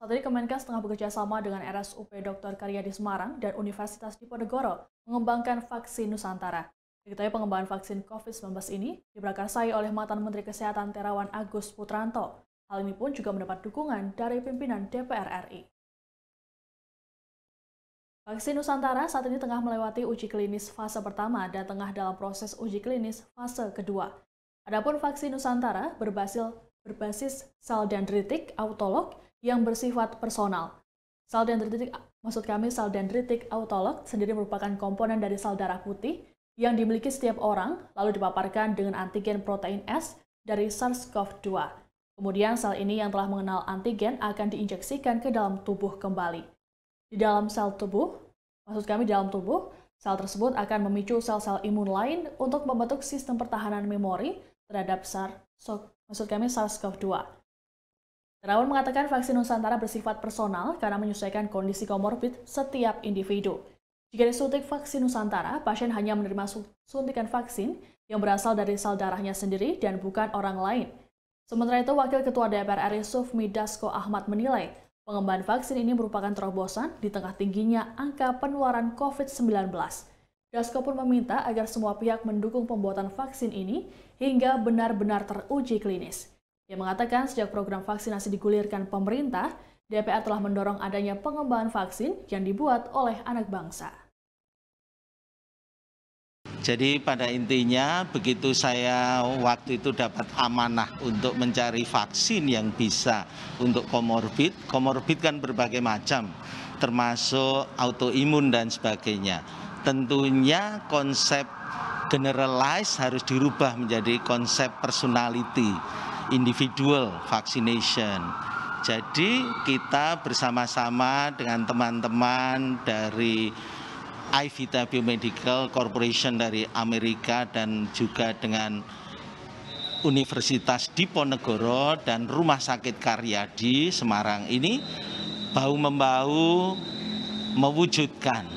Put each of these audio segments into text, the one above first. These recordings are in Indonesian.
Saat ini Kemenkes tengah bekerja sama dengan RSUP Dr. Karyadi Semarang dan Universitas Diponegoro mengembangkan vaksin Nusantara. Diketahui pengembangan vaksin COVID-19 ini diprakarsai oleh mantan Menteri Kesehatan Terawan Agus Putranto. Hal ini pun juga mendapat dukungan dari pimpinan DPR RI. Vaksin Nusantara saat ini tengah melewati uji klinis fase pertama dan tengah dalam proses uji klinis fase kedua. Adapun vaksin Nusantara berbasis sel dendritik autolog yang bersifat personal. Sel dendritik autolog sendiri merupakan komponen dari sel darah putih yang dimiliki setiap orang lalu dipaparkan dengan antigen protein S dari SARS-CoV-2. Kemudian sel ini yang telah mengenal antigen akan diinjeksikan ke dalam tubuh kembali. Di dalam tubuh, sel tersebut akan memicu sel-sel imun lain untuk membentuk sistem pertahanan memori terhadap SARS-CoV-2. Terawan mengatakan vaksin Nusantara bersifat personal karena menyesuaikan kondisi komorbid setiap individu. Jika disuntik vaksin Nusantara, pasien hanya menerima suntikan vaksin yang berasal dari sel darahnya sendiri dan bukan orang lain. Sementara itu, Wakil Ketua DPR RI Sufmi Dasko Ahmad menilai pengembangan vaksin ini merupakan terobosan di tengah tingginya angka penularan COVID-19. Dasko pun meminta agar semua pihak mendukung pembuatan vaksin ini hingga benar-benar teruji klinis. Dia mengatakan sejak program vaksinasi digulirkan pemerintah, DPR telah mendorong adanya pengembangan vaksin yang dibuat oleh anak bangsa. Jadi pada intinya begitu saya waktu itu dapat amanah untuk mencari vaksin yang bisa untuk komorbid kan berbagai macam, termasuk autoimun dan sebagainya. Tentunya konsep generalize harus dirubah menjadi konsep personality. Individual vaccination. Jadi kita bersama-sama dengan teman-teman dari iVita Biomedical Corporation dari Amerika dan juga dengan Universitas Diponegoro dan Rumah Sakit Karyadi Semarang ini bahu-membahu mewujudkan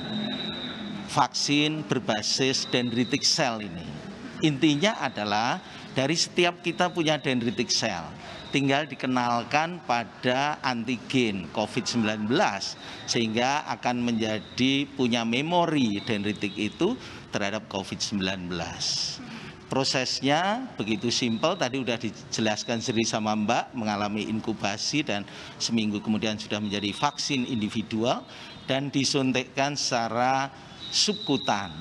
vaksin berbasis dendritic cell ini. Intinya adalah dari setiap kita punya dendritic cell, tinggal dikenalkan pada antigen COVID-19 sehingga akan menjadi punya memori dendritik itu terhadap COVID-19. Prosesnya begitu simpel, tadi sudah dijelaskan sendiri sama Mbak, mengalami inkubasi dan seminggu kemudian sudah menjadi vaksin individual dan disuntikkan secara subkutan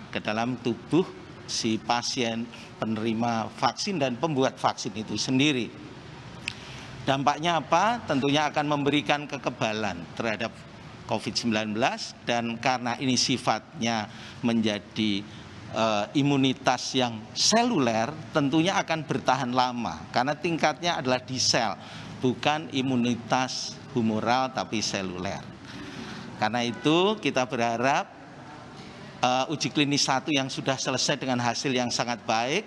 ke dalam tubuh si pasien penerima vaksin dan pembuat vaksin itu sendiri. Dampaknya apa? Tentunya akan memberikan kekebalan terhadap COVID-19 dan karena ini sifatnya menjadi imunitas yang seluler, tentunya akan bertahan lama karena tingkatnya adalah di sel, bukan imunitas humoral tapi seluler. Karena itu kita berharap uji klinis 1 yang sudah selesai dengan hasil yang sangat baik,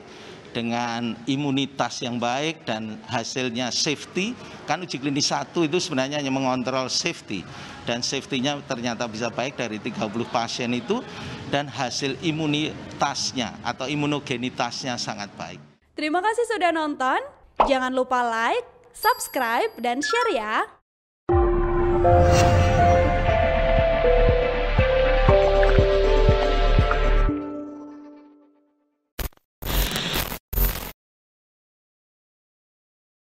dengan imunitas yang baik dan hasilnya safety. Kan uji klinis 1 itu sebenarnya hanya mengontrol safety, dan safety-nya ternyata bisa baik dari 30 pasien itu, dan hasil imunitasnya atau imunogenitasnya sangat baik. Terima kasih sudah nonton, jangan lupa like, subscribe, dan share ya!